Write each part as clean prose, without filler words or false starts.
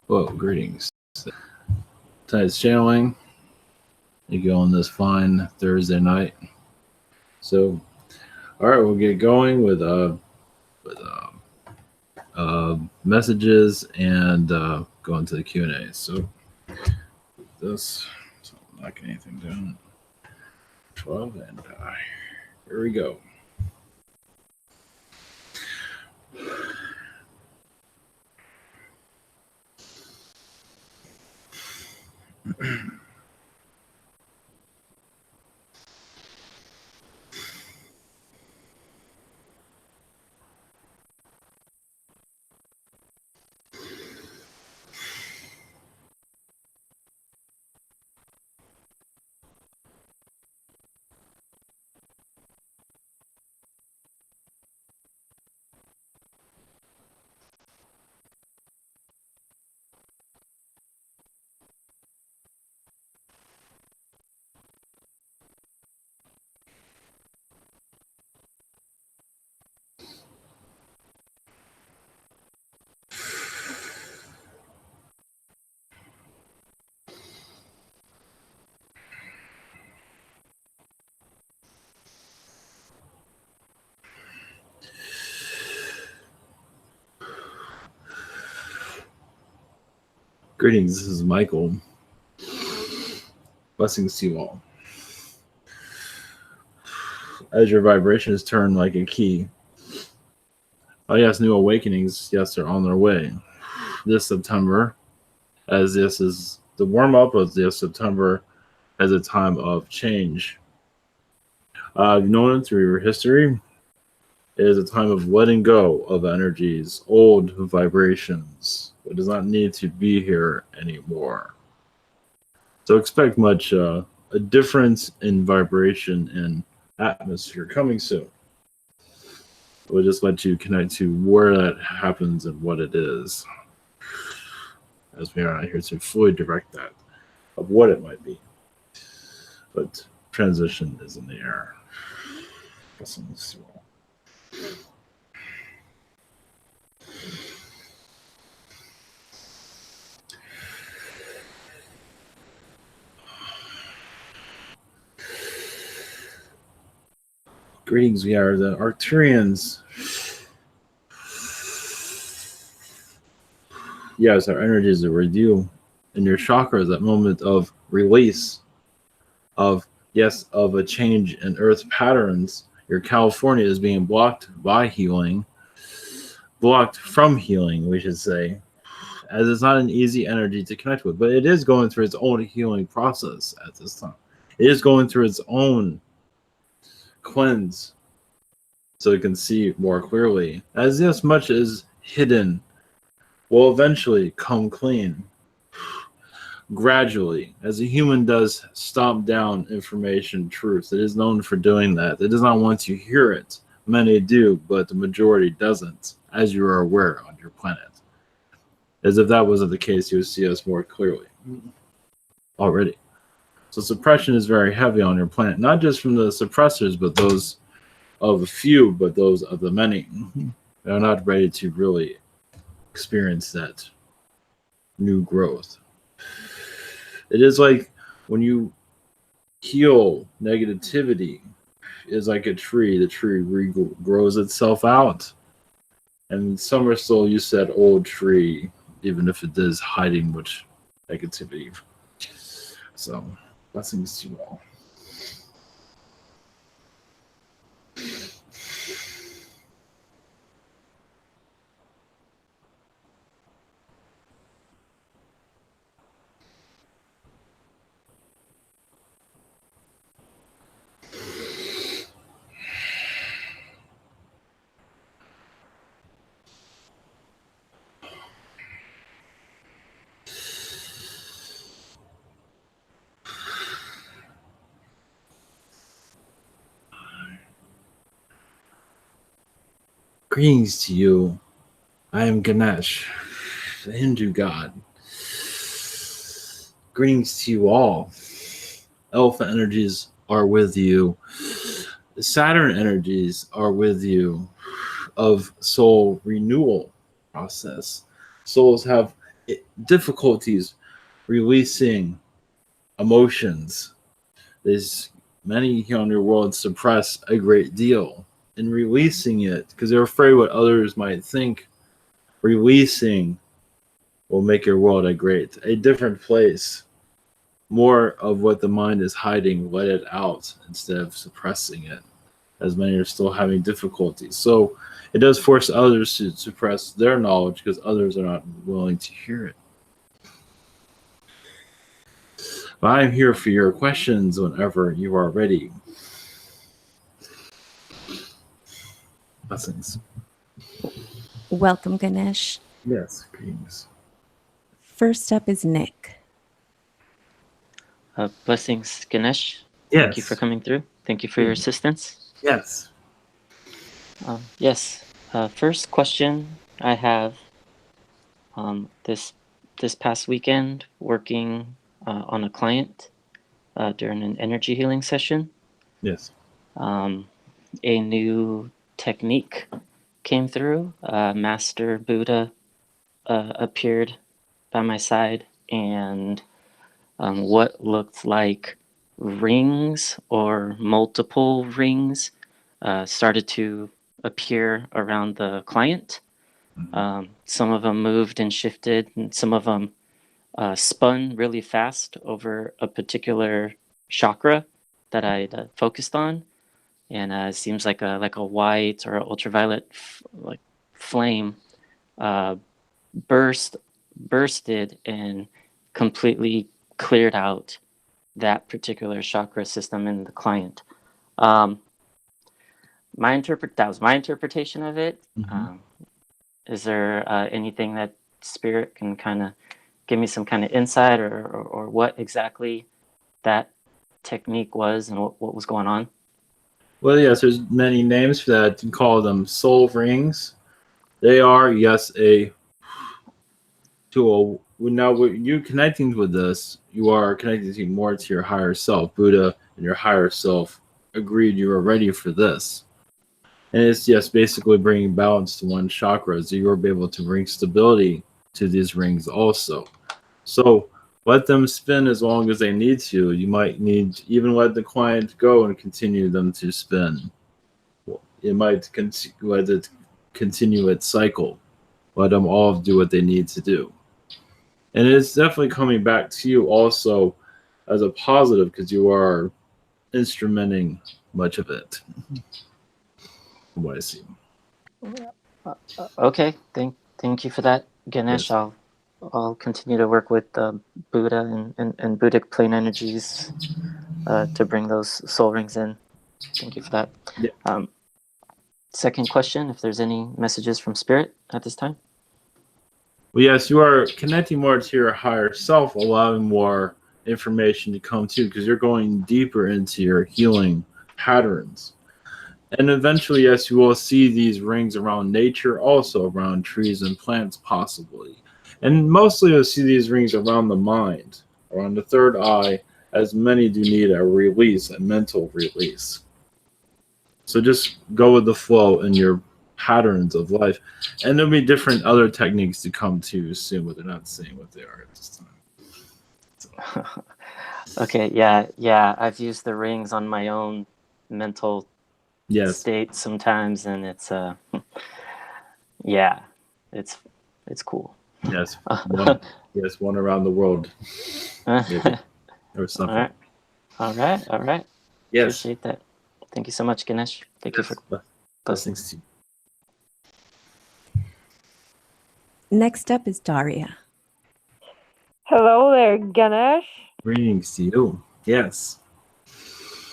Well, greetings. Tonight's channeling. You go on this fine Thursday night. So, all right, we'll get going with messages and go into the Q and A. So, this so knock anything down. 12 and here we go. Greetings, this is Michael. Blessings to you all. As your vibrations turn like a key. Oh yes, new awakenings, yes, they're on their way. This September, as this is the warm-up of this September as a time of change. You've known it through your history. It is a time of letting go of energies, old vibrations. It does not need to be here anymore. So expect much a difference in vibration and atmosphere coming soon. We'll just let you connect to where that happens and what it is, as we are not here to fully direct that of what it might be. But transition is in the air. Greetings, we are the Arcturians. Yes, our energies are with you. And your chakras, that moment of release, of a change in Earth patterns. Your California is being blocked by healing, blocked from healing, we should say, as it's not an easy energy to connect with, but it is going through its own healing process at this time. It is going through its own cleanse so it can see more clearly, as much as hidden will eventually come clean gradually, as a human does stomp down information truth. It is known for doing that. It does not want to hear it. Many do, but the majority doesn't, as you are aware on your planet. As if that wasn't the case, you would see us more clearly already. So suppression is very heavy on your planet, not just from the suppressors, but those of a few, but those of the many. They are not ready to really experience that new growth. It is like when you heal negativity, is like a tree. The tree regrows itself out. And some are still use that old tree, even if it is hiding much negativity. So, blessings to you all. Greetings to you. I am Ganesh, the Hindu god. Greetings to you all. Alpha energies are with you. The Saturn energies are with you of soul renewal process. Souls have difficulties releasing emotions. There's many here on your world suppress a great deal. In releasing it, because they're afraid what others might think, releasing will make your world a different place. More of what the mind is hiding, let it out instead of suppressing it, as many are still having difficulties. So it does force others to suppress their knowledge because others are not willing to hear it. But I'm here for your questions whenever you are ready. Blessings. Welcome, Ganesh. Yes, greetings. First up is Nick. Blessings, Ganesh. Yes. Thank you for coming through. Thank you for your assistance. Yes. Yes. First question I have. This past weekend, working on a client during an energy healing session. Yes. A new technique came through. Master Buddha appeared by my side, and what looked like rings or multiple rings started to appear around the client. Some of them moved and shifted, and some of them spun really fast over a particular chakra that I focused on, and it seems like a white or ultraviolet flame bursted and completely cleared out that particular chakra system in the client. That was my interpretation of it. Is there anything that Spirit can kind of give me some kind of insight or what exactly that technique was and what was going on? Well, yes, there's many names for that. You can call them soul rings. They are, yes, now when you connecting with this, you are connecting more to your higher self. Buddha and your higher self agreed you were ready for this. And it's just basically bringing balance to one chakra, so you'll be able to bring stability to these rings also. So let them spin as long as they need to. You might need to even let the client go and continue them to spin. It might let it continue its cycle. Let them all do what they need to do. And it's definitely coming back to you also as a positive because you are instrumenting much of it. From what I see. Okay, thank you for that, Ganesh. Yes. I'll continue to work with Buddha and Buddhic plane energies to bring those soul rings in. Thank you for that. Yeah. Second question, if there's any messages from Spirit at this time? Well, yes, you are connecting more to your higher self, allowing more information to come to you because you're going deeper into your healing patterns. And eventually, yes, you will see these rings around nature, also around trees and plants, possibly. And mostly you'll see these rings around the mind, around the third eye, as many do need a release, a mental release. So just go with the flow in your patterns of life. And there'll be different other techniques to come to soon, but they're not saying what they are at this time. So. Okay, yeah. I've used the rings on my own mental state sometimes, and it's it's cool. Yes, one around the world. Maybe. Or something. All right. Yes. Appreciate that. Thank you so much, Ganesh. Thank you for blessings to you. Next up is Daria. Hello there, Ganesh. Greetings to you. Yes.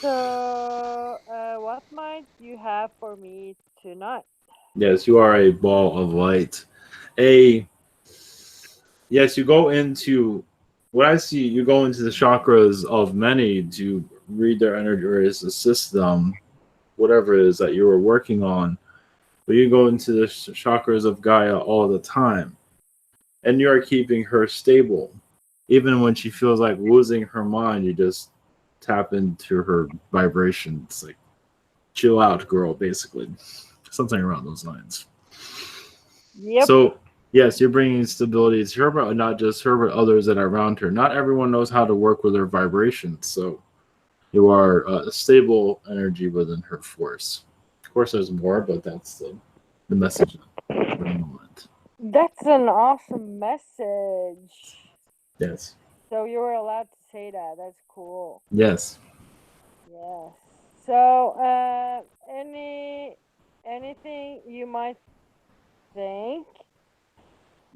So, what might you have for me tonight? Yes, you are a ball of light. Yes, you go into what I see. You go into the chakras of many to read their energy or assist them, whatever it is that you are working on. But you go into the chakras of Gaia all the time, and you are keeping her stable. Even when she feels like losing her mind, you just tap into her vibration. It's like, chill out, girl, basically. Something around those lines. Yep. So Yes, you're bringing stability to her, but not just her, but others that are around her. Not everyone knows how to work with her vibrations, so you are a stable energy within her force. Of course, there's more, but that's the message for the moment. That's an awesome message. Yes. So you were allowed to say that. That's cool. Yes. Yes. So, anything you might think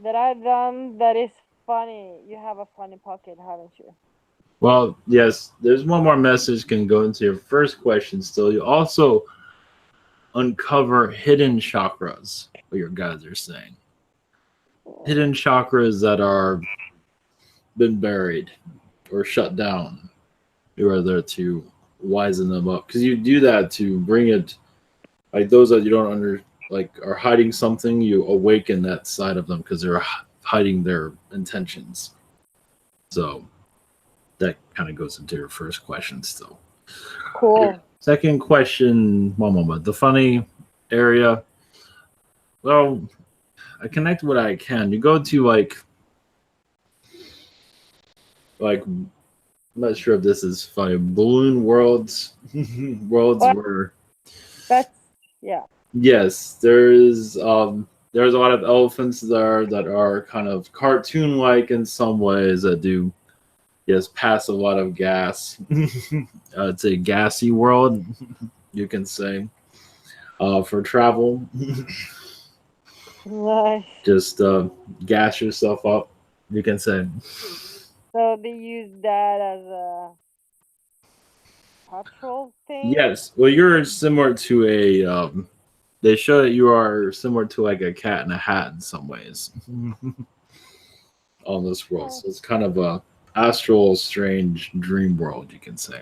that I've done that is funny? You have a funny pocket, haven't you? Well, yes, there's one more message can go into your first question still. You also uncover hidden chakras, what your guys are saying. Hidden chakras that are been buried or shut down. You are there to wisen them up. Because you do that to bring it, like those that you don't like are hiding something, you awaken that side of them because they're hiding their intentions. So that kind of goes into your first question still. Cool. Second question, one moment. The funny area. Well, I connect what I can. You go to like I'm not sure if this is funny. Balloon worlds, worlds What? where That's yeah. yes, there's a lot of elephants there that are kind of cartoon like in some ways that do yes pass a lot of gas. It's a gassy world, you can say, for travel. Nice. Just gas yourself up, you can say. So they use that as a patrol thing. Yes. Well, you're similar to a. They show that you are similar to like a cat in a hat in some ways on this world. So it's kind of a astral, strange dream world, you can say.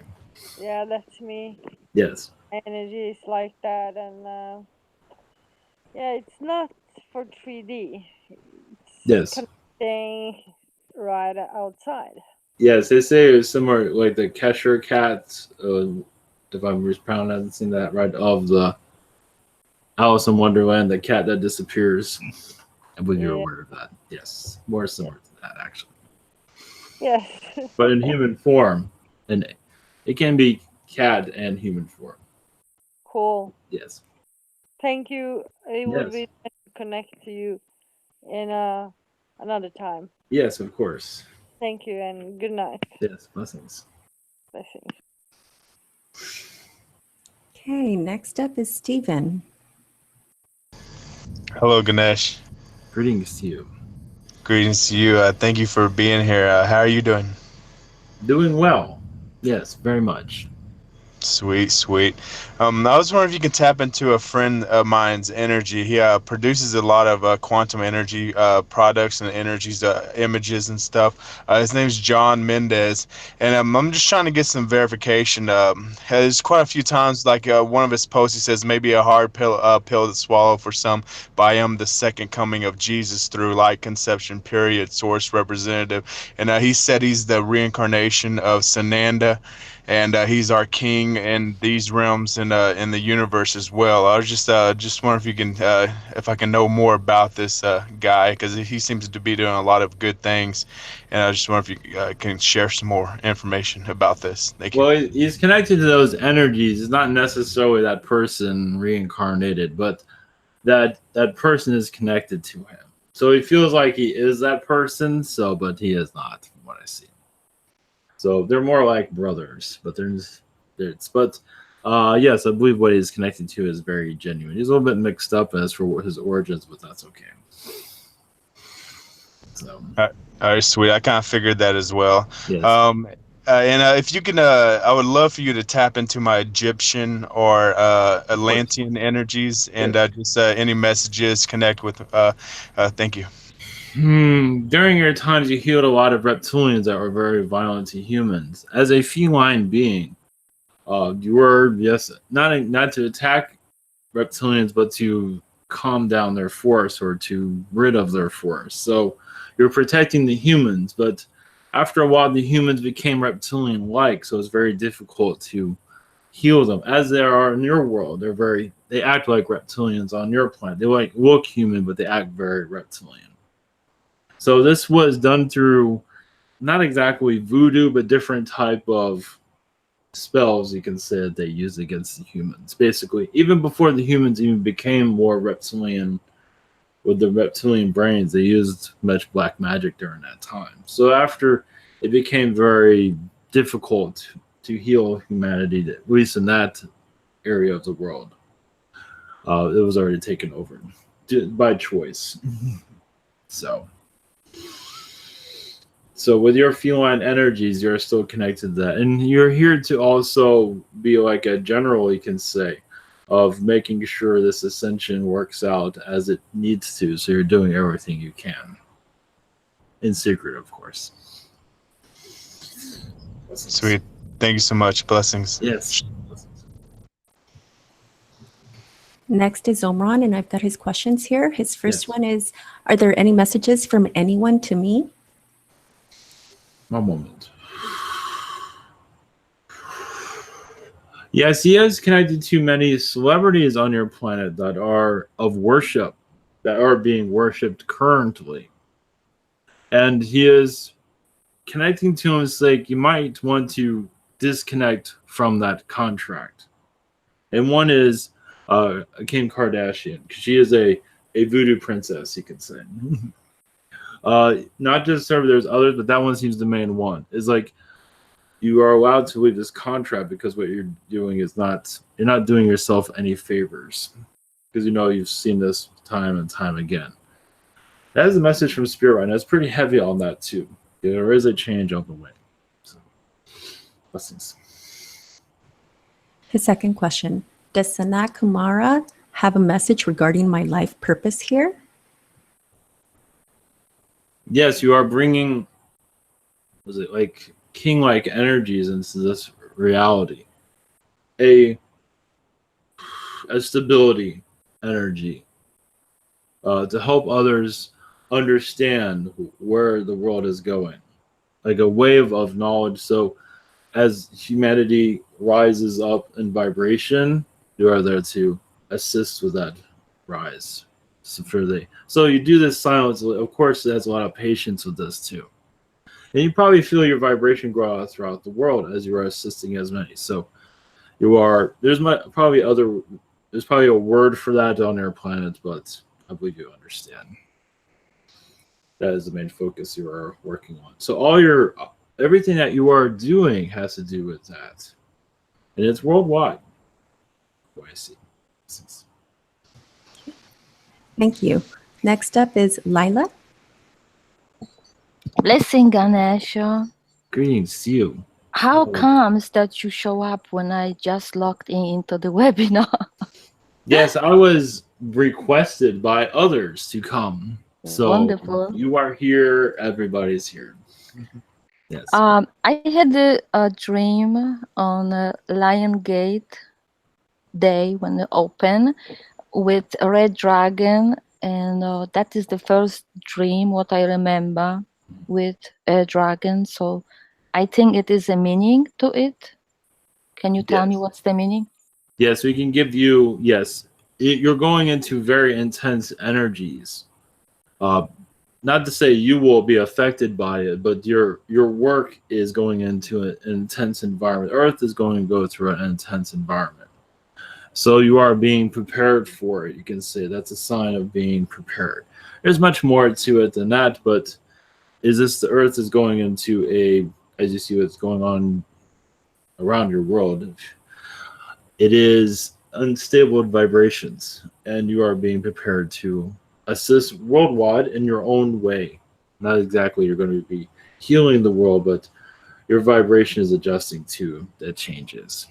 Yeah, that's me. Yes. Energy is like that, and yeah, it's not for 3D. It's Yes. connecting right outside. Yes. They say it's similar, like the Kesher cat. If I'm mispronouncing that right, of the Alice in Wonderland, the cat that disappears. I believe you're Yeah. aware of that. Yes, more similar to that actually, Yes. but in human form, and it can be cat and human form. Cool. Yes. Thank you. It would Yes. be nice to connect to you in another time. Yes, of course. Thank you and good night. Yes, blessings. Blessings. Okay, next up is Stephen. Hello, Ganesh. Greetings to you. Greetings to you. Thank you for being here. How are you doing? Doing well. Yes, very much. Sweet, sweet. I was wondering if you could tap into a friend of mine's energy. He produces a lot of quantum energy products and energies, images and stuff. His name's John Mendez, and I'm just trying to get some verification. There's quite a few times, like one of his posts, he says maybe a hard pill to swallow for some, but I am the second coming of Jesus through light conception, period, source representative. And he said he's the reincarnation of Sananda, and he's our king in these realms and in the universe as well. I was just wondering if you can, if I can know more about this guy, because he seems to be doing a lot of good things, and I just wonder if you can share some more information about this. Thank you. Well, he's connected to those energies. It's not necessarily that person reincarnated, but that person is connected to him. So he feels like he is that person. So, but he is not, from what I see. So they're more like brothers, but but yes, I believe what he's connected to is very genuine. He's a little bit mixed up as for his origins, but that's okay. So, all right, sweet. I kind of figured that as well. yes. And if you can, I would love for you to tap into my Egyptian or Atlantean energies and just any messages connect with. Thank you. During your times, you healed a lot of reptilians that were very violent to humans. As a feline being, you were not to attack reptilians, but to calm down their force or to rid of their force. So you're protecting the humans, but after a while, the humans became reptilian-like, so it's very difficult to heal them. As they are in your world, they act like reptilians on your planet. They look human, but they act very reptilian. So this was done through not exactly voodoo, but different type of spells, you can say, that they use against the humans. Basically, even before the humans even became more reptilian, with the reptilian brains, they used much black magic during that time. So after it became very difficult to heal humanity, at least in that area of the world, it was already taken over by choice. So with your feline energies, you're still connected to that. And you're here to also be like a general, you can say, of making sure this ascension works out as it needs to. So you're doing everything you can. In secret, of course. Sweet. Thank you so much. Blessings. Yes. Next is Imran, and I've got his questions here. His first Yes. one is, are there any messages from anyone to me? One moment. Yes, he is connected to many celebrities on your planet that are of worship, that are being worshipped currently. And he is connecting to him. It's like you might want to disconnect from that contract. And one is Kim Kardashian, because she is a voodoo princess, you could say. Not just her, there's others, but that one seems the main one. It's like you are allowed to leave this contract because what you're doing is you're not doing yourself any favors. Because you've seen this time and time again. That is a message from Spirit right now. It's pretty heavy on that too. There is a change on the way. So, blessings. His second question, does Sanat Kumara have a message regarding my life purpose here? Yes, you are bringing, was it like king-like energies into this reality. A stability energy to help others understand where the world is going. Like a wave of knowledge. So as humanity rises up in vibration, you are there to assist with that rise. So you do this silently. Of course, there's a lot of patience with this too. And you probably feel your vibration grow out throughout the world as you are assisting as many. So there's probably a word for that on your planet, but I believe you understand. That is the main focus you are working on. So everything that you are doing has to do with that. And it's worldwide. Oh, I see. Thank you. Next up is Lila. Blessing, Ganesha. Greetings to you. How comes that you show up when I just logged into the webinar? Yes, I was requested by others to come. So Wonderful. You are here. Everybody's here. Yes. I had a dream on a Lion Gate day when they open with a red dragon, and that is the first dream what I remember with a dragon. So I think it is a meaning to it. Can you tell me what's the meaning? Yes, we can give you, yes. You're going into very intense energies. Not to say you will be affected by it, but your work is going into an intense environment. Earth is going to go through an intense environment. So you are being prepared for it. You can say that's a sign of being prepared. There's much more to it than that, but the Earth is going into as you see what's going on around your world, it is unstable vibrations, and you are being prepared to assist worldwide in your own way. Not exactly you're going to be healing the world, but your vibration is adjusting to the changes.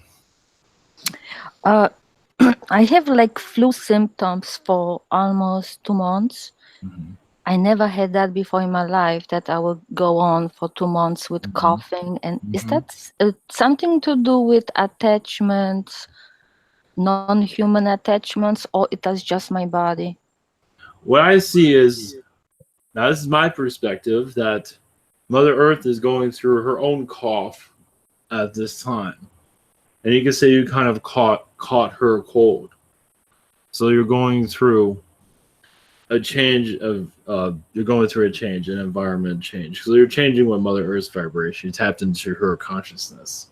I have like flu symptoms for almost 2 months. Mm-hmm. I never had that before in my life, that I would go on for 2 months with coughing. And is that something to do with attachments, non-human attachments, or it is just my body? What I see is, now this is my perspective, that Mother Earth is going through her own cough at this time. And you can say you kind of caught her cold. So you're going through a change of you're going through a change, an environment change, because you're changing with Mother Earth's vibration. You tapped into her consciousness,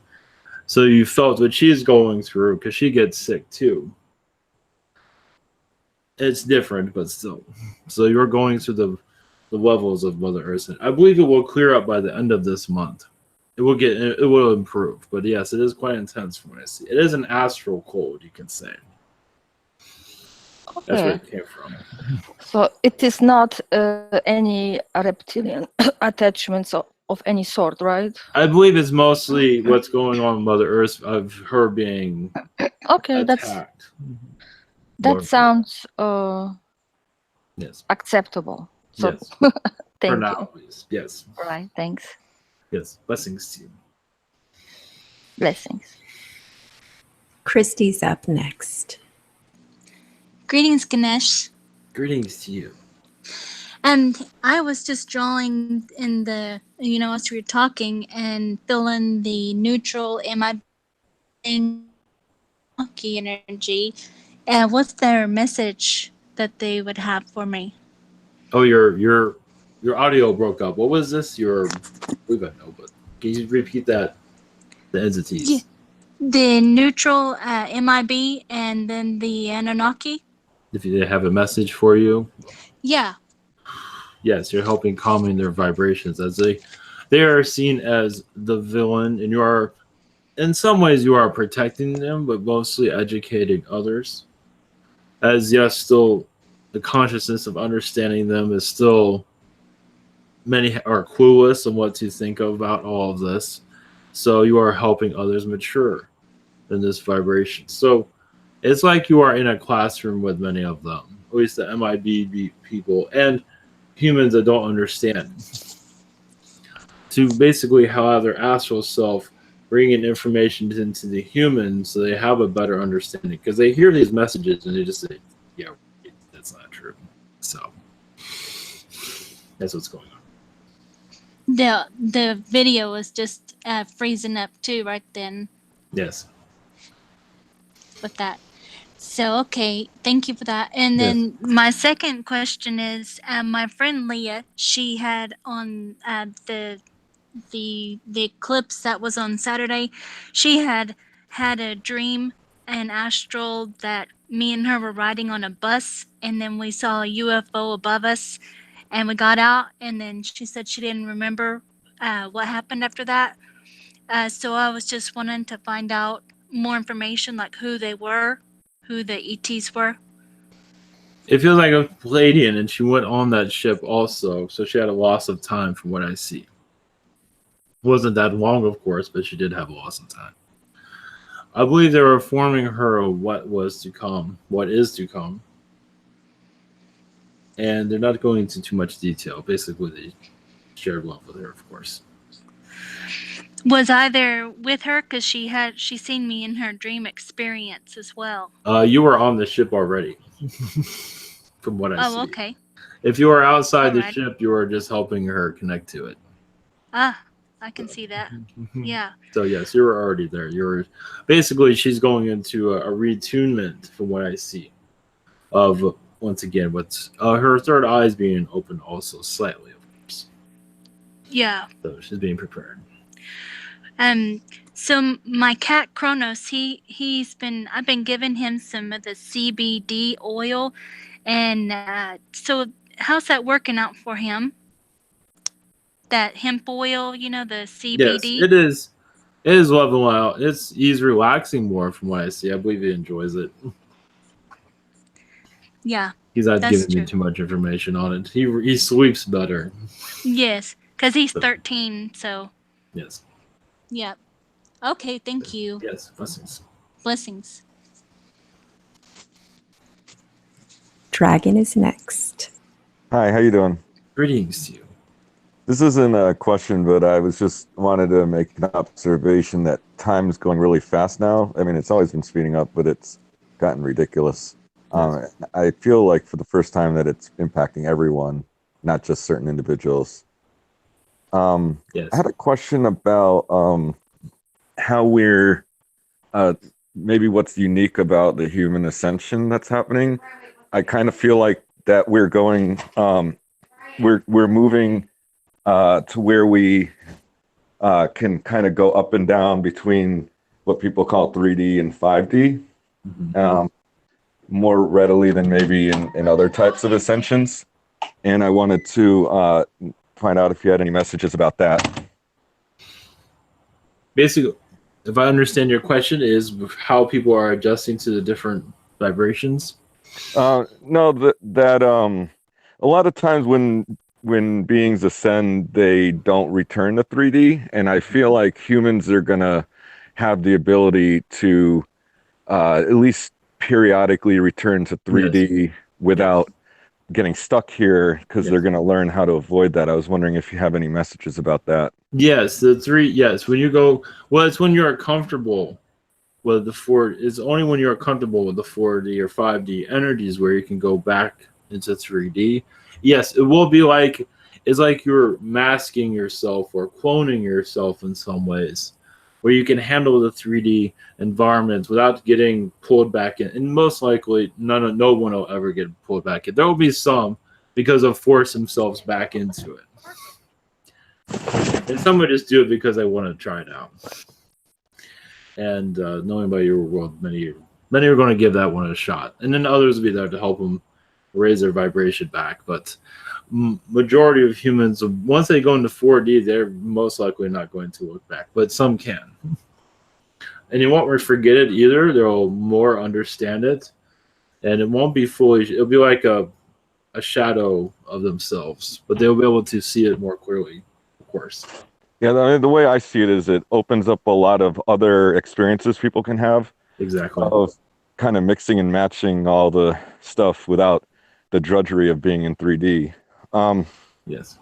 so you felt what she's going through because she gets sick too. It's different, but still. So you're going through the levels of Mother Earth. I believe it will clear up by the end of this month. It will improve, but yes, it is quite intense from what I see. It is an astral cold, you can say. Okay. That's where it came from. So it is not any reptilian attachments of any sort, right? I believe it's mostly what's going on with Mother Earth of her being Okay, attacked. that sounds yes. acceptable. So Yes. thank For now, you. at least. Yes. Right, thanks. Yes. Blessings to you. Blessings. Christie's up next. Greetings, Ganesh. Greetings to you. And I was just drawing in the, as we were talking and filling the neutral, am I being monkey energy? And what's their message that they would have for me? Oh, your audio broke up. What was this? I believe I know, but can you repeat that? The entities. Yeah. The neutral MIB and then the Anunnaki? If they have a message for you. Yeah. Yes, you're helping calming their vibrations as they are seen as the villain, and you are, in some ways, you are protecting them, but mostly educating others. As yes, still the consciousness of understanding them is still, many are clueless on what to think about all of this. So you are helping others mature in this vibration. So it's like you are in a classroom with many of them, at least the MIB people and humans that don't understand, to basically have their astral self bringing information into the humans so they have a better understanding, because they hear these messages and they just say, yeah, that's not true. So that's what's going on. The video was just freezing up too right then Yes. with that. So, okay, thank you for that. And then my second question is, my friend Leah, she had on the eclipse that was on Saturday, she had a dream, an astral, that me and her were riding on a bus, and then we saw a UFO above us, and we got out, and then she said she didn't remember what happened after that. So I was just wanting to find out more information, like who they were, who the ETs were. It feels like a Palladian, and she went on that ship also, so she had a loss of time from what I see. Wasn't that long, of course, but she did have a loss of time. I believe they were informing her what was to come, what is to come. And they're not going into too much detail. Basically, they shared love with her, of course. Was I there with her? Because she seen me in her dream experience as well. You were on the ship already, from what I see. Oh, okay. If you were outside the Alright. ship, you were just helping her connect to it. Ah, I can see that. Yeah. So yes, you were already there. You were basically, she's going into a retunement, from what I see, of once again what's her third eye is being opened also slightly, of course. Yeah. So she's being prepared. So my cat Kronos, I've been giving him some of the CBD oil, and so how's that working out for him? That hemp oil, the CBD. Yes, it is. It is leveling out. He's relaxing more, from what I see. I believe he enjoys it. Yeah. He's not That's giving me too much information on it. He sleeps better. Yes, because he's 13. So. Yes. Yeah. Okay. Thank you. Yes. Blessings. Blessings. Dragon is next. Hi, how you doing? Greetings to you. This isn't a question, but I was just wanted to make an observation that time's going really fast now. I mean, it's always been speeding up, but it's gotten ridiculous. I feel like for the first time that it's impacting everyone, not just certain individuals. Yes. I had a question about how we're maybe what's unique about the human ascension that's happening. I kind of feel like that we're going, we're moving to where we can kind of go up and down between what people call 3D and 5D, more readily than maybe in other types of ascensions. And I wanted to find out if you had any messages about that. Basically, if I understand your question, is how people are adjusting to the different vibrations. No, that a lot of times when beings ascend, they don't return to 3D, and I feel like humans are gonna have the ability to at least periodically return to 3D without getting stuck here, because they're gonna learn how to avoid that. I was wondering if you have any messages about that. Yes, when you go, well, it's when you're comfortable with the 4. It's only when you're comfortable with the 4D or 5D energies where you can go back into 3D. Yes, it will be like, it's like you're masking yourself or cloning yourself in some ways, where you can handle the 3D environments without getting pulled back in. And most likely, no one will ever get pulled back in. There will be some because they'll force themselves back into it. And some would just do it because they want to try it out. And knowing about your world, many are going to give that one a shot. And then others will be there to help them raise their vibration back. But majority of humans, once they go into 4D, they're most likely not going to look back. But some can. And you won't forget it either. They'll more understand it. And it won't be fully, it'll be like a shadow of themselves. But they'll be able to see it more clearly, of course. Yeah, the way I see it is it opens up a lot of other experiences people can have. Exactly. Of kind of mixing and matching all the stuff without the drudgery of being in 3D. Yes.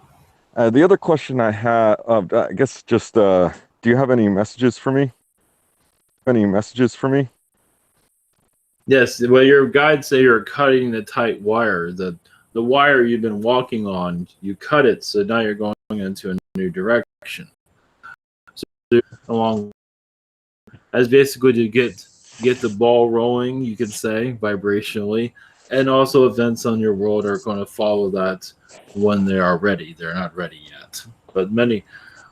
The other question I had, I guess, just do you have any messages for me? Any messages for me? Yes. Well, your guides say you're cutting the tight wire. The wire you've been walking on, you cut it, so now you're going into a new direction. So along as basically to get the ball rolling, you could say, vibrationally, and also events on your world are going to follow that when they are ready. They're not ready yet, but many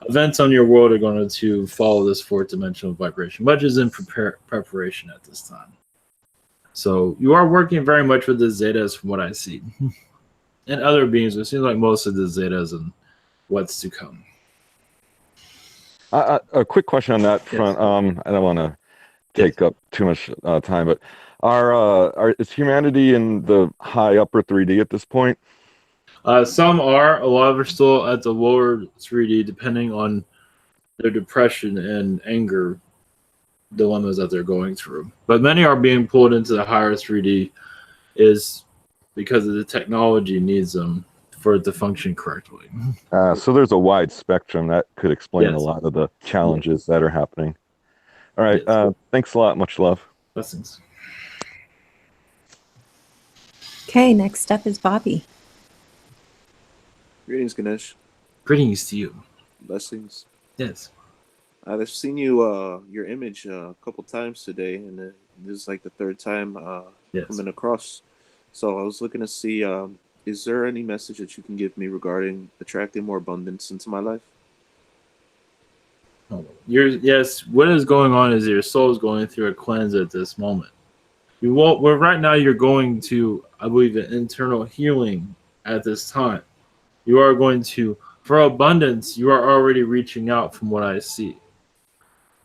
events on your world are going to follow this 4th dimensional vibration, which is in preparation at this time. So you are working very much with the Zetas from what I see. And other beings, it seems like most of the Zetas and what's to come. A quick question on that front. I don't want to take up too much time, but is humanity in the high upper 3D at this point? Some are. A lot are still at the lower 3D, depending on their depression and anger dilemmas that they're going through. But many are being pulled into the higher 3D, is because of the technology needs them for it to function correctly. So there's a wide spectrum that could explain a lot of the challenges that are happening. All right. Thanks a lot. Much love. Blessings. Okay, next up is Bobby. Greetings, Ganesh. Greetings to you. Blessings. Yes. I've seen you, your image a couple times today, and this is like the 3rd time coming across. So I was looking to see, is there any message that you can give me regarding attracting more abundance into my life? Yes, what is going on is your soul is going through a cleanse at this moment. Right now you're going to, I believe, an internal healing at this time. You are going to, for abundance, you are already reaching out from what I see.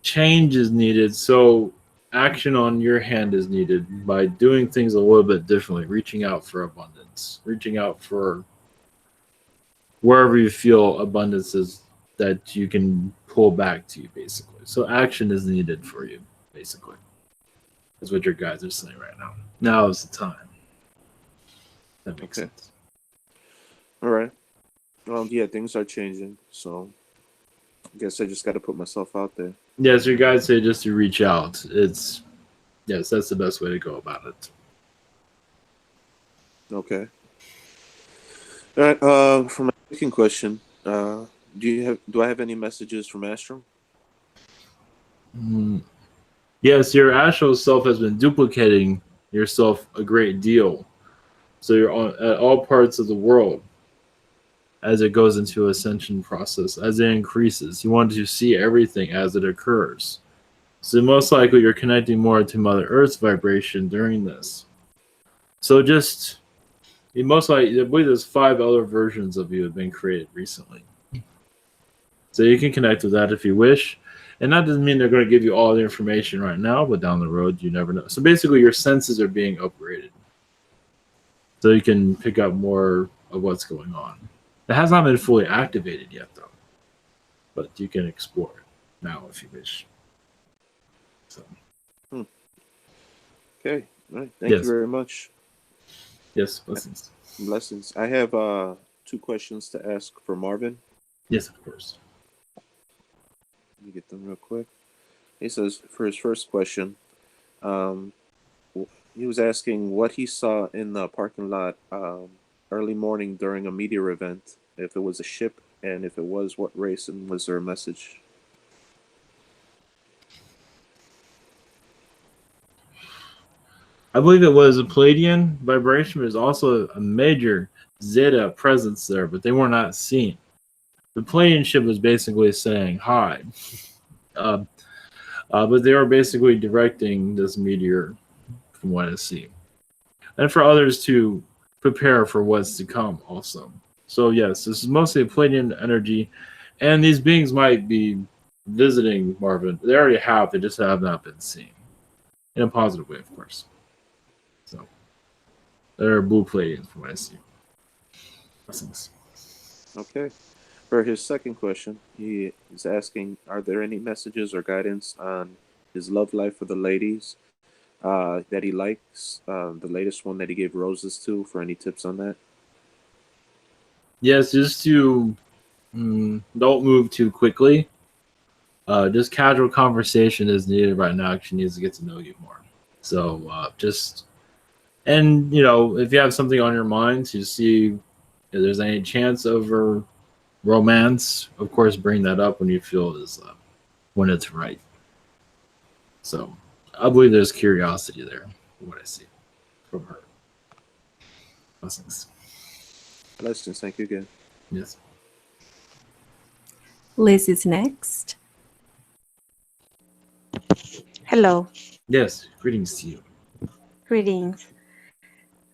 Change is needed, so action on your hand is needed by doing things a little bit differently, reaching out for abundance, reaching out for wherever you feel abundance is that you can pull back to you, basically. So action is needed for you, basically. Is what your guys are saying right now. Now is the time. That makes sense. All right. Well, yeah, things are changing, so I guess I just got to put myself out there. Yes, your guys say just to reach out. Yes, that's the best way to go about it. Okay. All right. For my second question, do I have any messages from Astro? Yes, your astral self has been duplicating yourself a great deal So you're at all parts of the world as it goes into ascension process, as it increases. You want to see everything as it occurs. So most likely you're connecting more to Mother Earth's vibration during this. So just, most likely, I believe there's 5 other versions of you have been created recently. So you can connect with that if you wish. And that doesn't mean they're going to give you all the information right now, but down the road, you never know. So basically your senses are being upgraded. So you can pick up more of what's going on. It has not been fully activated yet, though. But you can explore it now if you wish. So. Okay. All right. Thank you very much. Yes, blessings. Blessings. I have 2 questions to ask for Marvin. Yes, of course. Let me get them real quick. He says, for his first question, he was asking what he saw in the parking lot early morning during a meteor event, if it was a ship, and if it was, what race, and was there a message? I believe it was a Palladian vibration. There's also a major Zeta presence there, but they were not seen. The Palladian ship was basically saying hi. But they were basically directing this meteor from what I see. And for others to prepare for what's to come also. So yes, this is mostly a Palladian energy. And these beings might be visiting Marvin. They already have, they just have not been seen. In a positive way, of course. So they're blue Palladians from what I see. Blessings. Okay. For his second question, he is asking, are there any messages or guidance on his love life for the ladies that he likes? The latest one that he gave roses to, for any tips on that? Yes, just to don't move too quickly. Just casual conversation is needed right now. She needs to get to know you more. So and if you have something on your mind to see if there's any chance of romance, of course, bring that up when you feel when it's right. So I believe there's curiosity there, from what I see from her. Blessings. Blessings. Thank you again. Yes. Liz is next. Hello. Yes. Greetings to you. Greetings.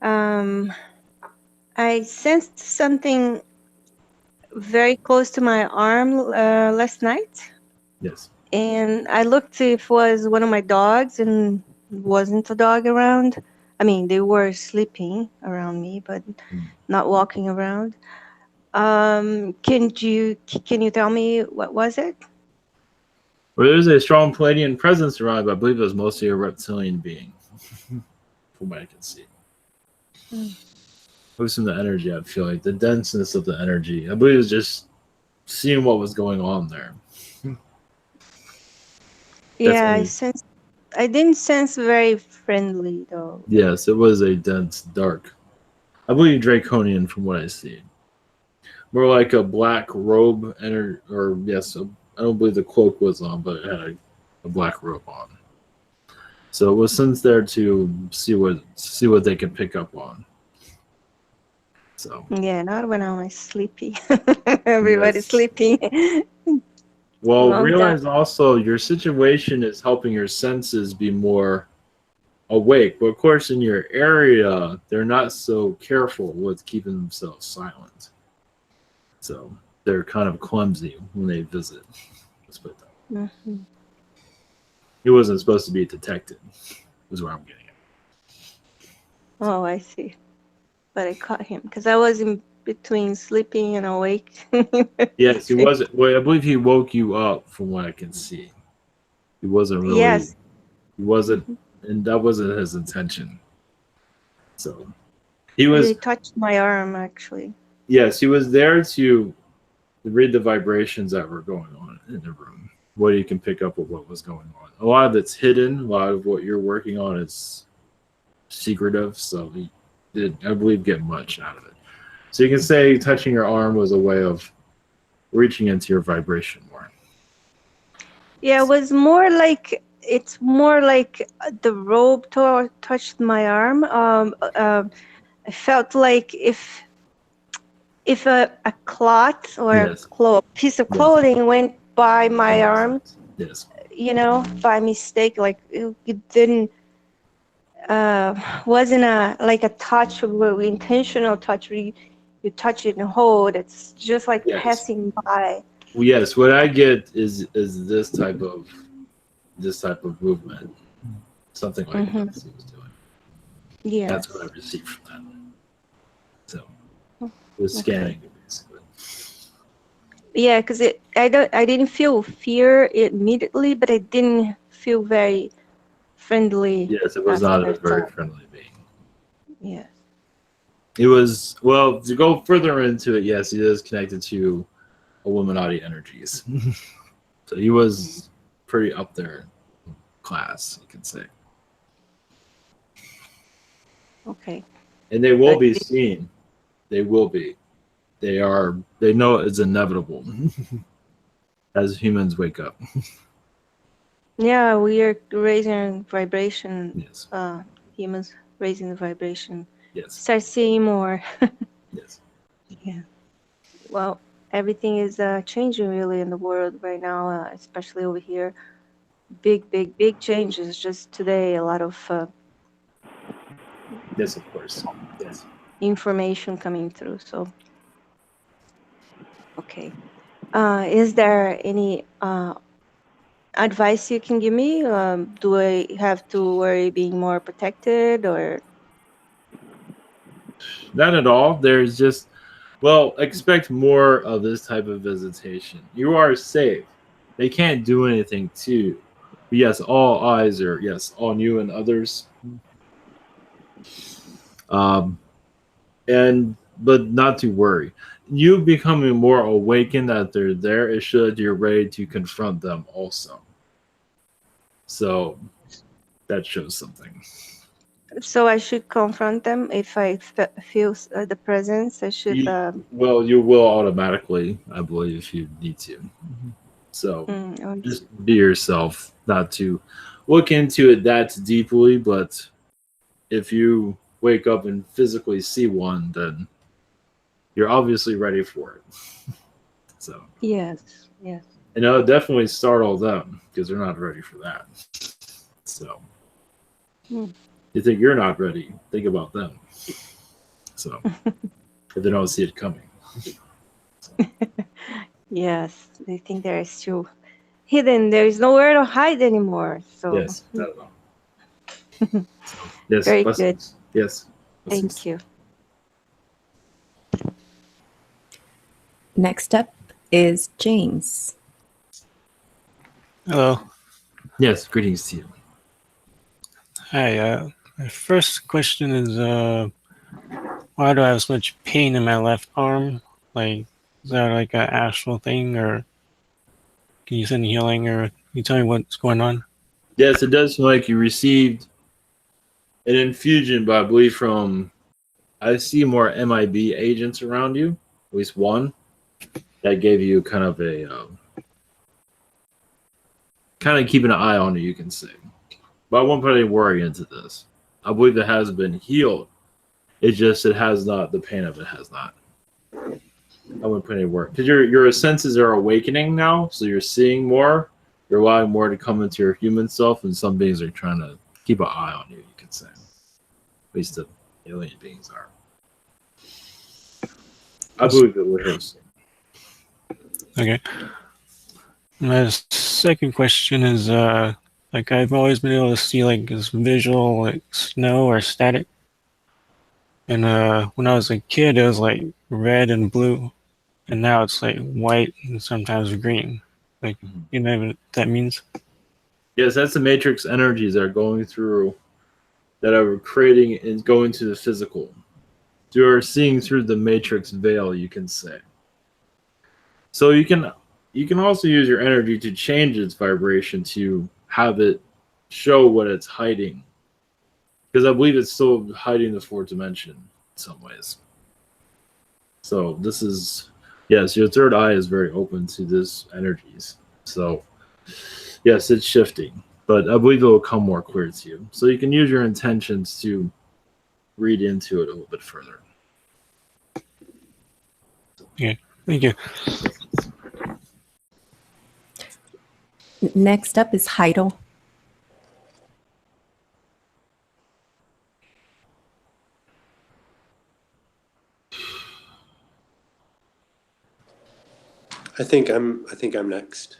I sensed something very close to my arm last night. Yes. And I looked to if it was one of my dogs, and wasn't a dog around. I mean, they were sleeping around me, but not walking around. Can you tell me what was it? Well, there's a strong Palladian presence around, but I believe it was mostly a reptilian being, from what I can see. It was from the energy, I feel like the denseness of the energy. I believe it was just seeing what was going on there. Yeah, I didn't sense very friendly though. Yes, it was a dense, dark. I believe draconian from what I see. More like a black robe, I don't believe the cloak was on, but it had a black robe on. So it was sent there to see what they could pick up on. So yeah, not when I'm sleepy. Everybody's sleeping. Well, realize also your situation is helping your senses be more awake. But of course, in your area, they're not so careful with keeping themselves silent. So they're kind of clumsy when they visit. Let's put it that way. Mm-hmm. He wasn't supposed to be detected, is where I'm getting at. Oh, I see. But I caught him because I was in between sleeping and awake. Yes, he wasn't. Well, I believe he woke you up from what I can see. He wasn't really. Yes. He wasn't, and that wasn't his intention. So he was. He touched my arm, actually. Yes, he was there to read the vibrations that were going on in the room. What you can pick up of what was going on. A lot of it's hidden. A lot of what you're working on is secretive. So he did, I believe, get much out of it. So you can say touching your arm was a way of reaching into your vibration more. Yeah, it was more like, it's more like the robe touched my arm. I felt like if a cloth or Yes. a piece of Yes. clothing went by my arm, Yes. you know, by mistake, like it didn't wasn't like a touch of intentional touch where you touch it and hold. It's just like Yes. passing by. Well, yes, what I get is this type of movement, something like Mm-hmm. that he was doing. Yes. That's what I received from that. So it was scanning it basically. Yeah, because I didn't feel fear immediately, but I didn't feel very friendly. Yes, it was not a very friendly being. Yeah. It was, well, to go further into it, yes, he is connected to Illuminati energies. So he was pretty up there in class, you can say. Okay. And they will be seen. They will be. They know it's inevitable as humans wake up. Yeah, we are raising vibration. Yes. Humans raising the vibration. Yes. Start seeing more. Yes. Yeah. Well, everything is changing really in the world right now, especially over here. Big changes. Just today, a lot of Yes, of course. Yes. information coming through. So, okay. Is there any advice you can give me? Do I have to worry being more protected or? Not at all. There's just, well, expect more of this type of visitation. You are safe. They can't do anything to you. But yes, all eyes are, yes, on you and others. But not to worry. You becoming more awakened that they're there is should you're ready to confront them also. So that shows something. So I should confront them if I feel the presence. I should. Well, you will automatically, I believe, if you need to. So just be yourself, not to look into it that deeply. But if you wake up and physically see one, then you're obviously ready for it. So yes. And it'll definitely startle them because they're not ready for that. So you think you're not ready, think about them. So if they don't see it coming. So. Yes, they think they're still hidden. There is nowhere to hide anymore. So yes, not at all. So, yes, very blessings. good. Yes. Blessings. Thank you. Next up is James. Hello. Yes, greetings to you. Hi. My first question is, why do I have so much pain in my left arm? Like, is that like an astral thing, or can you send healing, or can you tell me what's going on? Yes, it does seem like you received an infusion, but I believe from, I see more MIB agents around you, at least one, that gave you kind of a, kind of keeping an eye on you, you can say. But I won't put any worry into this. I believe it has been healed. It's just it has not, the pain of it has not. I wouldn't put any worry. Because your senses are awakening now, so you're seeing more. You're allowing more to come into your human self, and some beings are trying to keep an eye on you, you can say. At least the alien beings are. I believe it would hurt. Okay. My second question is, like, I've always been able to see like this visual, like snow or static. And when I was a kid, it was like red and blue, and now it's like white and sometimes green. Like, you know what that means? Yes, that's the matrix energies that are going through, that are creating and going to the physical. You are seeing through the matrix veil, you can say. So you can also use your energy to change its vibration to have it show what it's hiding. Because I believe it's still hiding the fourth dimension in some ways. So this is, yes, your third eye is very open to this energies. So yes, it's shifting, but I believe it will come more clear to you. So you can use your intentions to read into it a little bit further. Yeah, thank you. Next up is Heidel. I think I'm next.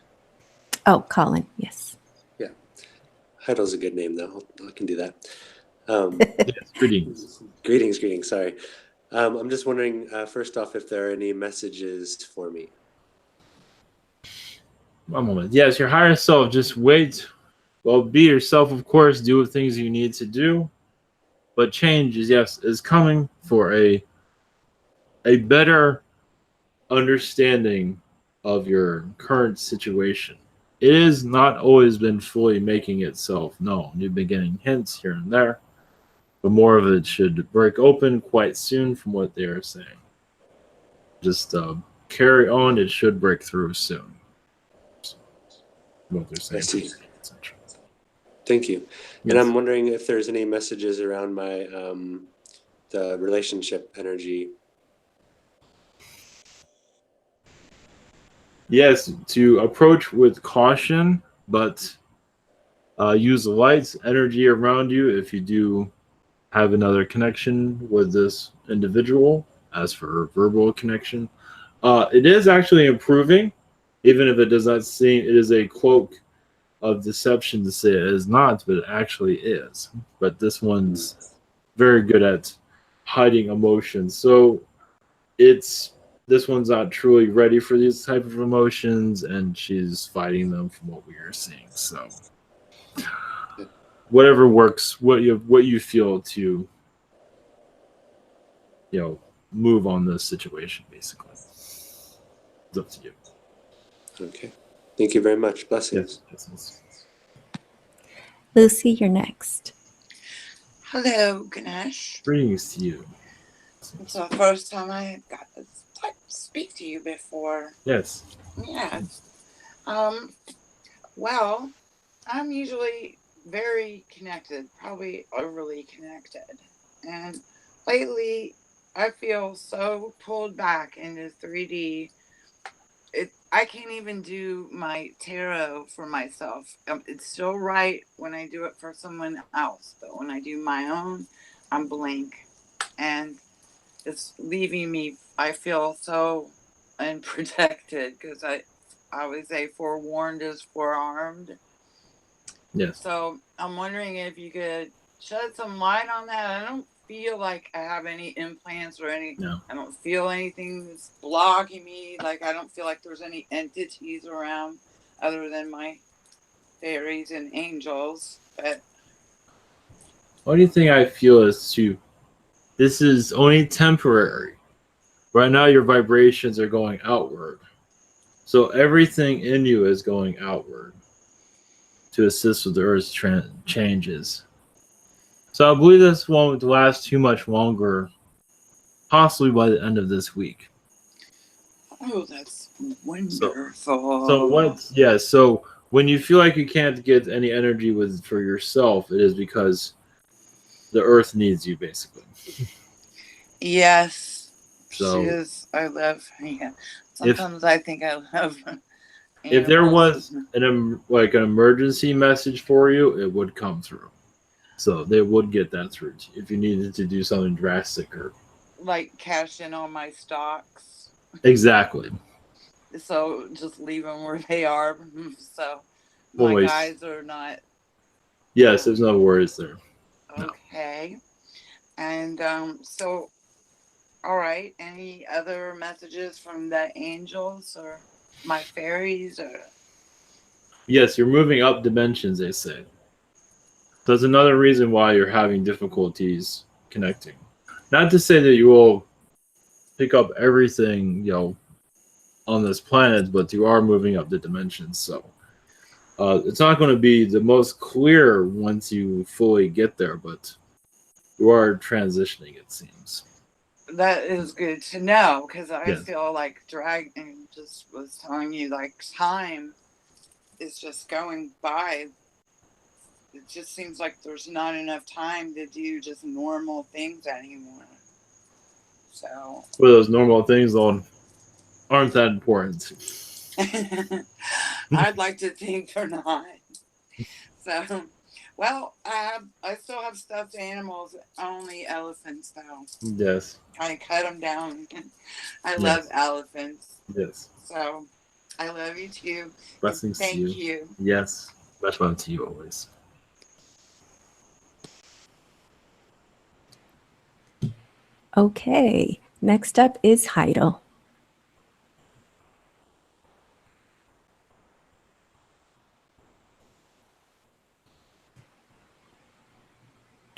Oh, Colin, yes. Yeah, Heidel's a good name though. I can do that. Yes, greetings. Greetings. Sorry. I'm just wondering, first off, if there are any messages for me. One moment. Yes, your higher self. Just wait. Well, be yourself, of course. Do the things you need to do. But change is coming for a better understanding of your current situation. It has not always been fully making itself known. You've been getting hints here and there, but more of it should break open quite soon from what they are saying. Just carry on. It should break through soon. What they're saying. I see. Thank you. Yes. And I'm wondering if there's any messages around my the relationship energy. Yes, to approach with caution, but use the light's energy around you if you do have another connection with this individual. As for verbal connection, it is actually improving, even if it does not seem. It is a cloak of deception to say it is not, but it actually is. But this one's very good at hiding emotions. So this one's not truly ready for these type of emotions, and she's fighting them from what we are seeing. So whatever works, what you feel to move on this situation, basically. It's up to you. Okay. Thank you very much. Blessings. Yes. Lucy, you're next. Hello, Ganesh. Greetings to you. It's the first time I got to speak to you before. Yes. Yes. Well, I'm usually very connected, probably overly connected. And lately, I feel so pulled back into 3D. I can't even do my tarot for myself. It's still right when I do it for someone else, but when I do my own, I'm blank. And it's leaving me, I feel so unprotected because I always say forewarned is forearmed. Yes. So I'm wondering if you could shed some light on that. I don't feel like I have any implants or any. No. I don't feel anything that's blocking me. Like I don't feel like there's any entities around other than my fairies and angels. But Only thing I feel is this is only temporary. Right now, your vibrations are going outward. So everything in you is going outward to assist with the Earth's changes. So I believe this won't last too much longer, possibly by the end of this week. oh, that's wonderful. So when you feel like you can't get any energy for yourself, it is because the Earth needs you, basically. Yes, so she is. I love. Yeah. Sometimes I think I love. If there was an emergency message for you, it would come through. So they would get that through if you needed to do something drastic or like cash in on my stocks. Exactly. So just leave them where they are. So my Always. guys are not. Yes, there's no worries there. Okay. No. And so, all right. Any other messages from the angels or my fairies? Or yes, you're moving up dimensions, they say. That's another reason why you're having difficulties connecting. Not to say that you will pick up everything, on this planet, but you are moving up the dimensions. So it's not going to be the most clear once you fully get there, but you are transitioning, it seems. that is good to know because I feel like dragging. Just was telling you like time is just going by it just seems like there's not enough time to do just normal things anymore. So. Well, those normal things aren't that important. I'd like to think they're not. So, well, I still have stuffed animals, only elephants though. Yes. I cut them down. I love elephants. Yes. So, I love you too. Blessings to you. Thank you. Yes. Much love to you always. Okay, next up is Hazel.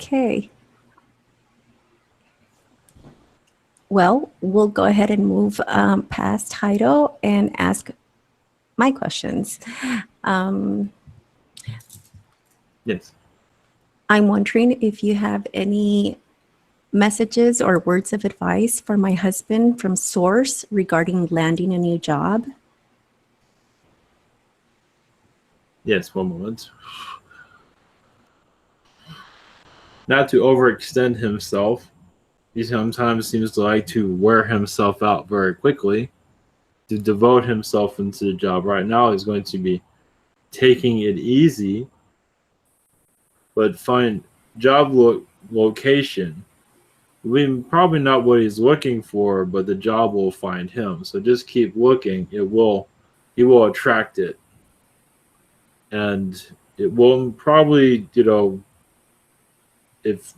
Okay. Well, we'll go ahead and move past Hazel and ask my questions. Yes. I'm wondering if you have any messages or words of advice for my husband from Source regarding landing a new job. Yes, one moment. Not to overextend himself. He sometimes seems to like to wear himself out very quickly. To devote himself into the job right now, he's going to be taking it easy, but find job location. Probably not what he's looking for, but the job will find him. So just keep looking. He will attract it. And it will probably, if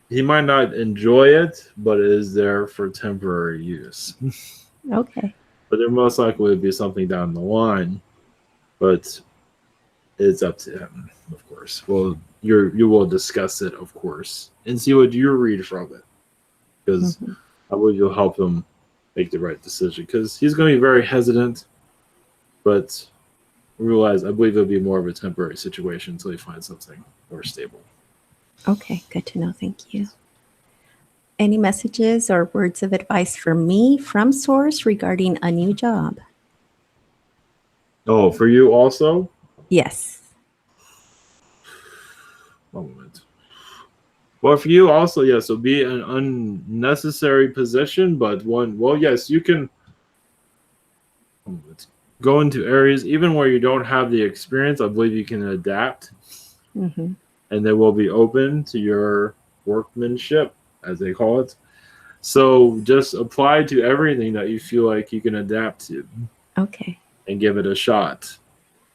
he might not enjoy it, but it is there for temporary use. Okay. But there most likely will be something down the line, but it's up to him, of course. Well, you will discuss it, of course, and see what you read from it, because I believe you'll help him make the right decision. Because he's going to be very hesitant, but realize I believe it'll be more of a temporary situation until he finds something more stable. Okay, good to know. Thank you. Any messages or words of advice for me from Source regarding a new job? Oh, for you also? Yes. One moment. Well, for you also, yes, it'll be an unnecessary position, but one, well, yes, you can go into areas, even where you don't have the experience, I believe you can adapt. Mm-hmm. And they will be open to your workmanship, as they call it. So just apply to everything that you feel like you can adapt to. Okay. And give it a shot.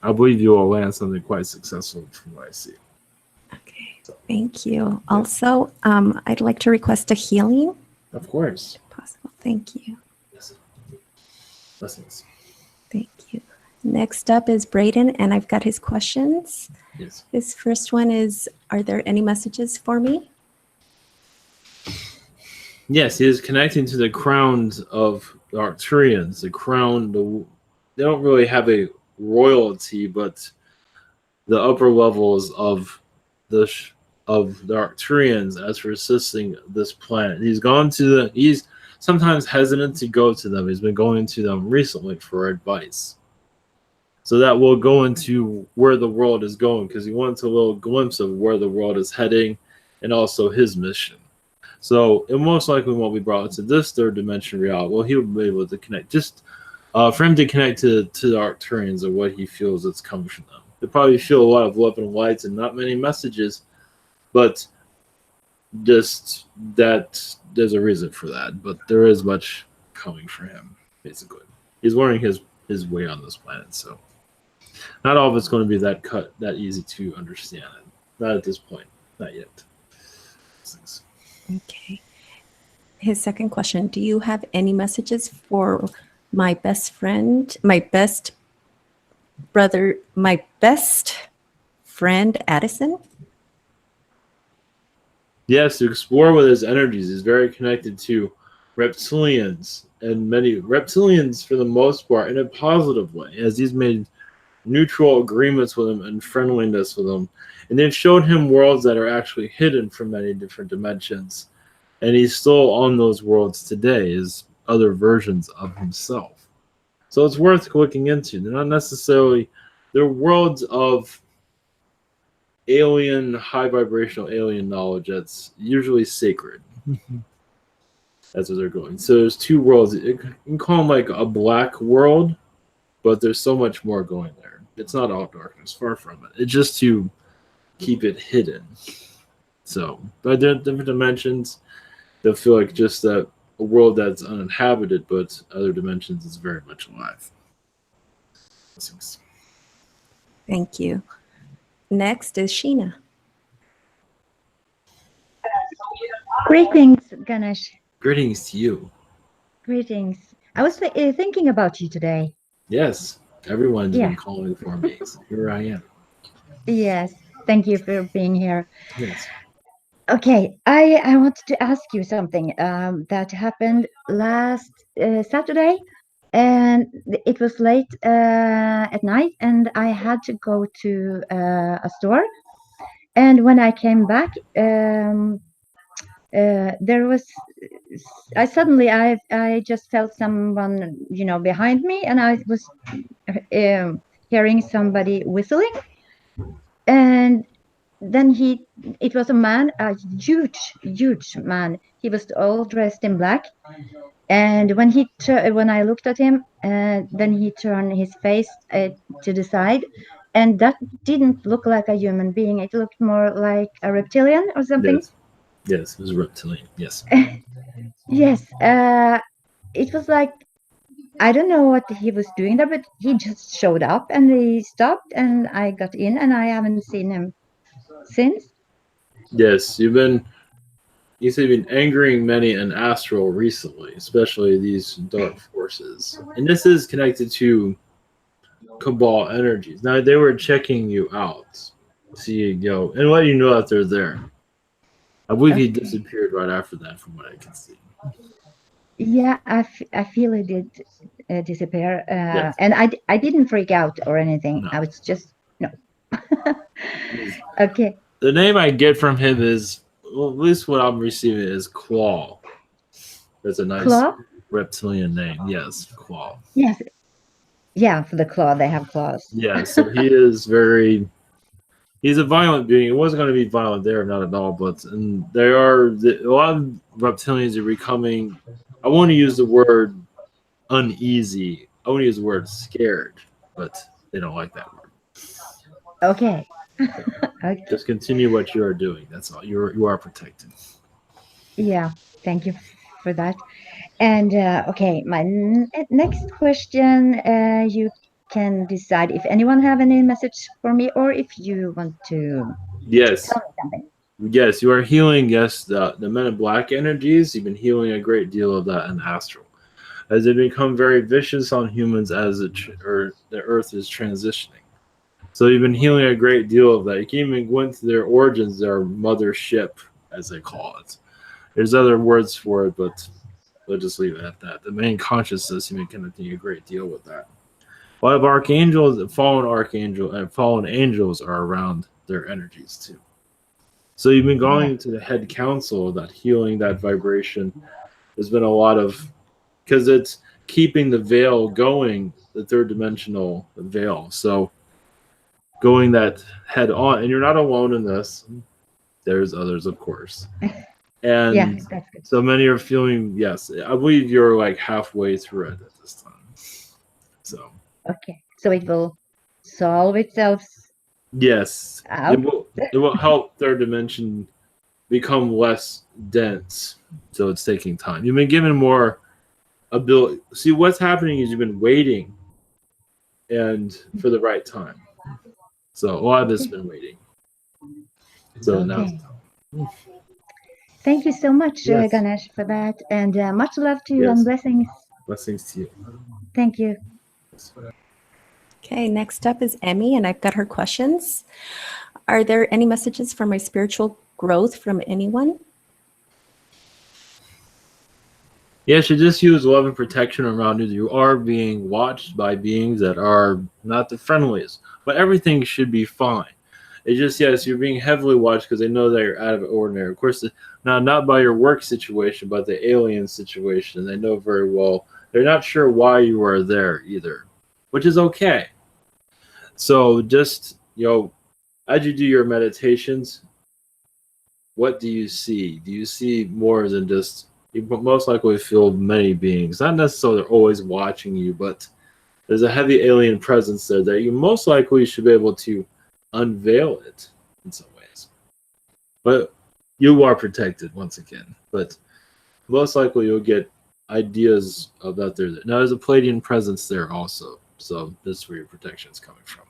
I believe you will land something quite successful from what I see. Okay. So, thank you. Yeah. Also, I'd like to request a healing. Of course. If possible. Thank you. Yes. Blessings. Thank you. Next up is Braden, and I've got his questions. Yes. His first one is, are there any messages for me? Yes, he is connecting to the crowns of the Arcturians. The crown, they don't really have a royalty, but the upper levels of the Arcturians as for assisting this planet. He's sometimes hesitant to go to them. He's been going to them recently for advice. So that will go into where the world is going, because he wants a little glimpse of where the world is heading and also his mission. So it most likely won't be brought into this third dimension reality. Well, he'll be able to connect. Just for him to connect to the Arcturians and what he feels that's coming from them. He'll probably feel a lot of love and lights and not many messages, but just that there's a reason for that. But there is much coming for him, basically. He's learning his way on this planet, so not all of it's going to be that easy to understand. Not at this point, not yet. Thanks. Okay. His second question, do you have any messages for my best friend, my best friend, Addison? Yes, to explore with his energies. He's very connected to reptilians, and many reptilians for the most part in a positive way, as he's made neutral agreements with him and friendliness with him. And they've showed him worlds that are actually hidden from many different dimensions. And he's still on those worlds today as other versions of himself. So it's worth looking into. They're not necessarily, they're worlds of alien, high vibrational alien knowledge that's usually sacred. That's what they're going. So there's two worlds. You can call them like a black world, but there's so much more going there. It's not all darkness, far from it. It's just to keep it hidden. So, by different dimensions, they'll feel like just that a world that's uninhabited, but other dimensions is very much alive. Thank you. Next is Sheena. Greetings, Ganesh. Greetings to you. Greetings. I was thinking about you today. Yes, everyone's been calling for me. So here I am. Yes, thank you for being here. Yes. Okay, I wanted to ask you something that happened last Saturday, and it was late at night, and I had to go to a store. And when I came back, there was I just felt someone behind me, and I was hearing somebody whistling, and then it was a man, a huge man. He was all dressed in black, and when I looked at him, then he turned his face to the side, and that didn't look like a human being. It looked more like a reptilian or something. Yes, it was a reptilian. Yes. Yes. It was like, I don't know what he was doing there, but he just showed up and he stopped, and I got in, and I haven't seen him since. Yes, you've been angering many in astral recently, especially these dark forces. And this is connected to cabal energies. Now, they were checking you out. See, and let you know that they're there. I believe he disappeared right after that, from what I can see. Yeah, I feel he did disappear. Yes. And I didn't freak out or anything. No. I was just, no. Okay. The name I get from him is, well, at least what I'm receiving is Claw. That's a nice Claw? reptilian name. Yes, Claw. Yes. Yeah, for the claw, they have claws. Yeah, so he is he's a violent being. It wasn't going to be violent there, not at all, but and there are a lot of reptilians are becoming, I want to use the word uneasy. I want to use the word scared, but they don't like that word. Okay. Okay. Just continue what you are doing. That's all. You are protected. Yeah, thank you for that. And okay, my next question, you can decide if anyone have any message for me, or if you want to Yes. tell me something. Yes, you are healing. Yes, the Men in Black energies. You've been healing a great deal of that in astral, as they become very vicious on humans as the Earth is transitioning. So you've been healing a great deal of that. You can even go into their origins, their mothership, as they call it. There's other words for it, but we'll just leave it at that. The main consciousness, you've been connecting a great deal with that. A lot of archangels, fallen archangel, and fallen angels are around their energies too. So you've been going to the head council, that healing, that vibration. There's been a lot of, because it's keeping the veil going, the third dimensional veil. So going that head on, and you're not alone in this. There's others, of course. And yeah, that's good. So many are feeling, yes, I believe you're like halfway through it at this time. So. Okay, so it will solve itself. Yes, out. It will help third dimension become less dense. So it's taking time. You've been given more ability. See, what's happening is you've been waiting, and for the right time. So a lot of this has been waiting. So now. Thank you so much, Yes. Ganesh, for that, and much love to you Yes. and blessings. Blessings to you. Thank you. Okay, next up is Emmy, and I've got her questions. Are there any messages for my spiritual growth from anyone? Yes, you just use love and protection around you. You are being watched by beings that are not the friendliest, but everything should be fine. It's just, yes, you're being heavily watched because they know that you're out of ordinary. Of course, not by your work situation, but the alien situation. They know very well. They're not sure why you are there either, which is okay. So just, as you do your meditations, what do you see? Do you see more than just, you most likely feel many beings, not necessarily always watching you, but there's a heavy alien presence there that you most likely should be able to unveil it in some ways. But you are protected once again. But most likely you'll get ideas of that there. Now there's a Palladian presence there also. So this is where your protection is coming from.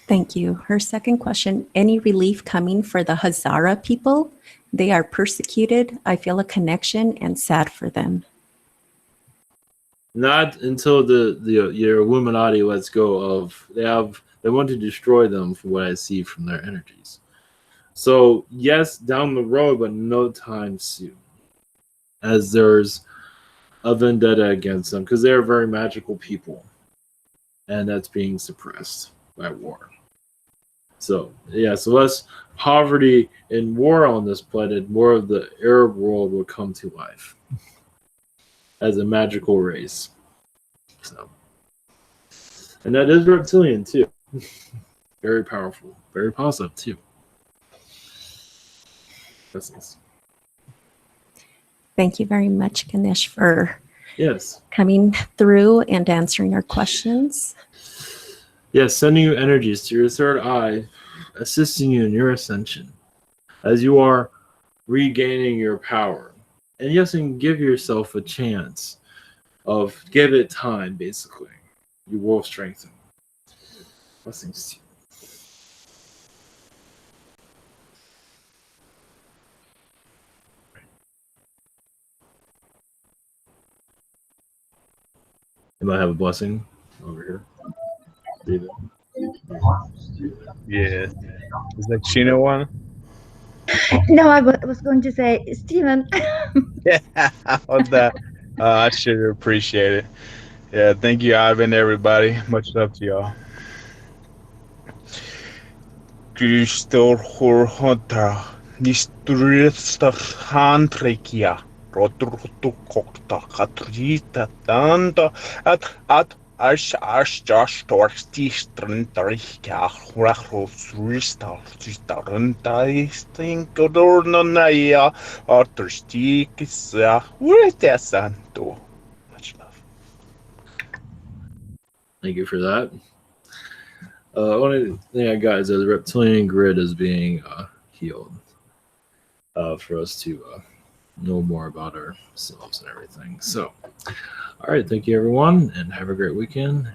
Thank you. Her second question, any relief coming for the Hazara people? They are persecuted. I feel a connection and sad for them. Not until your Illuminati lets go of, they want to destroy them from what I see from their energies. So yes, down the road, but no time soon. As there's a vendetta against them, because they're very magical people. And that's being suppressed by war. So yeah, so less poverty and war on this planet, more of the Arab world will come to life as a magical race. So, and that is reptilian too. Very powerful, very positive too. That's nice. Thank you very much, Ganesh, for coming through and answering our questions. Yes, sending you energies to your third eye, assisting you in your ascension as you are regaining your power. And yes, and give yourself a chance of, give it time, basically. You will strengthen. Blessings to you. Anybody have a blessing over here? David. Yeah. Is that Sheena one? No, I was going to say, Stephen. Yeah, how's that? I sure appreciate it. Yeah, thank you, Ivan, everybody. Much love to y'all. Kristor Horhonta, Nistristaf Handrekia, Roturtu Kokta, Katrita Tanda, at Ash Josh Torsti Struntarika, Rachos Ristal, Staruntai, Stinkodornaya, Arturstikis, Urete Santo. Much love. Thank you for that. Only thing I got is that the reptilian grid is being healed for us to know more about ourselves and everything. So, all right, thank you everyone, and have a great weekend.